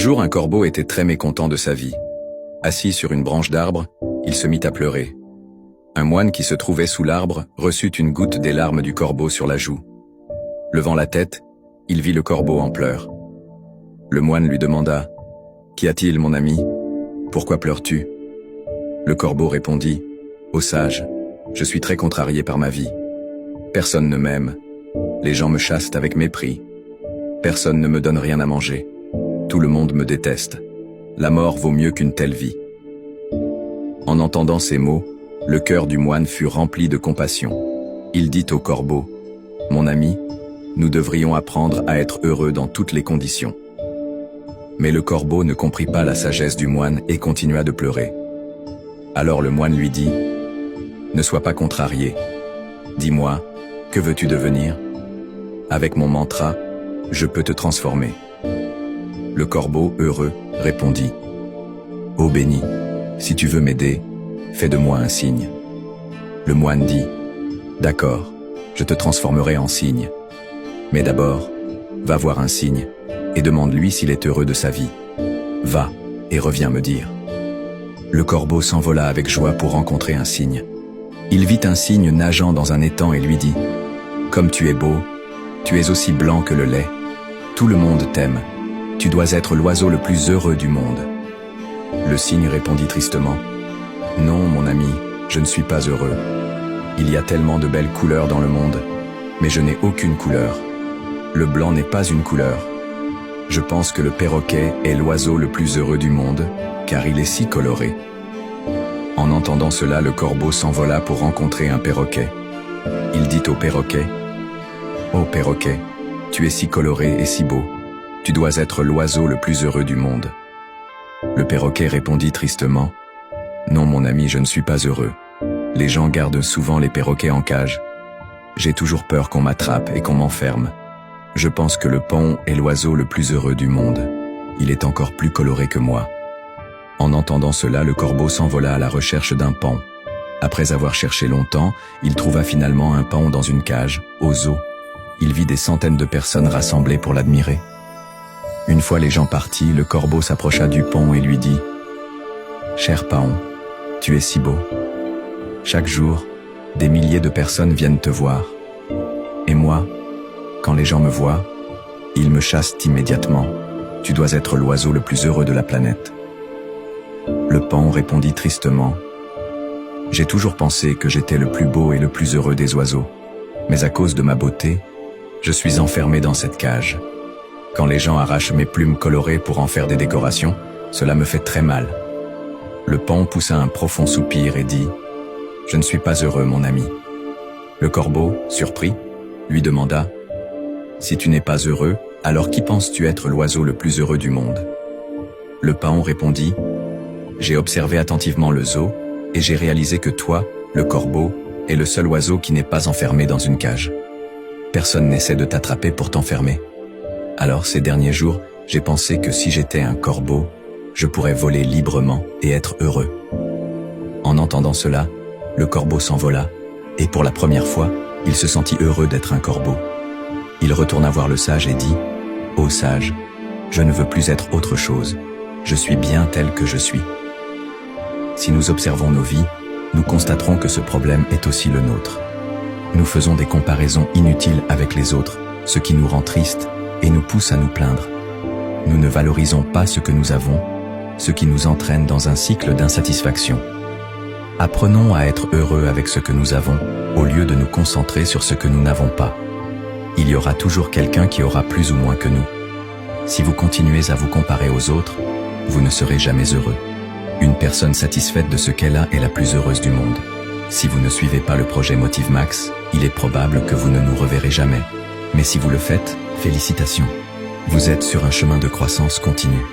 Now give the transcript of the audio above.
Jour, un corbeau était très mécontent de sa vie. Assis sur une branche d'arbre, il se mit à pleurer. Un moine qui se trouvait sous l'arbre reçut une goutte des larmes du corbeau sur la joue. Levant la tête, il vit le corbeau en pleurs. Le moine lui demanda « Qu'y a-t-il, mon ami? Pourquoi pleures-tu » Le corbeau répondit « Ô sage, je suis très contrarié par ma vie. Personne ne m'aime. Les gens me chassent avec mépris. Personne ne me donne rien à manger. Tout le monde me déteste. La mort vaut mieux qu'une telle vie. » En entendant ces mots, le cœur du moine fut rempli de compassion. Il dit au corbeau « Mon ami, nous devrions apprendre à être heureux dans toutes les conditions. » Mais le corbeau ne comprit pas la sagesse du moine et continua de pleurer. Alors le moine lui dit « Ne sois pas contrarié. Dis-moi, que veux-tu devenir? Avec mon mantra, je peux te transformer. » Le corbeau, heureux, répondit « Ô béni, si tu veux m'aider, fais de moi un signe. » Le moine dit « D'accord, je te transformerai en cygne. Mais d'abord, va voir un cygne et demande-lui s'il est heureux de sa vie. Va et reviens me dire. » Le corbeau s'envola avec joie pour rencontrer un cygne. Il vit un cygne nageant dans un étang et lui dit « Comme tu es beau, tu es aussi blanc que le lait. Tout le monde t'aime. Tu dois être l'oiseau le plus heureux du monde. » Le cygne répondit tristement « Non, mon ami, je ne suis pas heureux. Il y a tellement de belles couleurs dans le monde, mais je n'ai aucune couleur. Le blanc n'est pas une couleur. Je pense que le perroquet est l'oiseau le plus heureux du monde, car il est si coloré. » En entendant cela, le corbeau s'envola pour rencontrer un perroquet. Il dit au perroquet « Ô perroquet, tu es si coloré et si beau. Tu dois être l'oiseau le plus heureux du monde. » Le perroquet répondit tristement « Non, mon ami, je ne suis pas heureux. Les gens gardent souvent les perroquets en cage. J'ai toujours peur qu'on m'attrape et qu'on m'enferme. Je pense que le paon est l'oiseau le plus heureux du monde. Il est encore plus coloré que moi. » En entendant cela, le corbeau s'envola à la recherche d'un paon. Après avoir cherché longtemps, il trouva finalement un paon dans une cage, au zoo. Il vit des centaines de personnes rassemblées pour l'admirer. Une fois les gens partis, le corbeau s'approcha du paon et lui dit « Cher paon, tu es si beau. Chaque jour, des milliers de personnes viennent te voir. Et moi, quand les gens me voient, ils me chassent immédiatement. Tu dois être l'oiseau le plus heureux de la planète. » Le paon répondit tristement « J'ai toujours pensé que j'étais le plus beau et le plus heureux des oiseaux, mais à cause de ma beauté, je suis enfermé dans cette cage. Quand les gens arrachent mes plumes colorées pour en faire des décorations, cela me fait très mal. » Le paon poussa un profond soupir et dit « Je ne suis pas heureux, mon ami. » Le corbeau, surpris, lui demanda « Si tu n'es pas heureux, alors qui penses-tu être l'oiseau le plus heureux du monde ?» Le paon répondit « J'ai observé attentivement le zoo et j'ai réalisé que toi, le corbeau, est le seul oiseau qui n'est pas enfermé dans une cage. Personne n'essaie de t'attraper pour t'enfermer. Alors ces derniers jours, j'ai pensé que si j'étais un corbeau, je pourrais voler librement et être heureux. » En entendant cela, le corbeau s'envola et pour la première fois, il se sentit heureux d'être un corbeau. Il retourna voir le sage et dit « Ô sage, je ne veux plus être autre chose. Je suis bien tel que je suis. » Si nous observons nos vies, nous constaterons que ce problème est aussi le nôtre. Nous faisons des comparaisons inutiles avec les autres, ce qui nous rend tristes et nous pousse à nous plaindre. Nous ne valorisons pas ce que nous avons, ce qui nous entraîne dans un cycle d'insatisfaction. Apprenons à être heureux avec ce que nous avons, au lieu de nous concentrer sur ce que nous n'avons pas. Il y aura toujours quelqu'un qui aura plus ou moins que nous. Si vous continuez à vous comparer aux autres, vous ne serez jamais heureux. Une personne satisfaite de ce qu'elle a est la plus heureuse du monde. Si vous ne suivez pas le projet Motive Max, il est probable que vous ne nous reverrez jamais. Mais si vous le faites, félicitations. Vous êtes sur un chemin de croissance continue.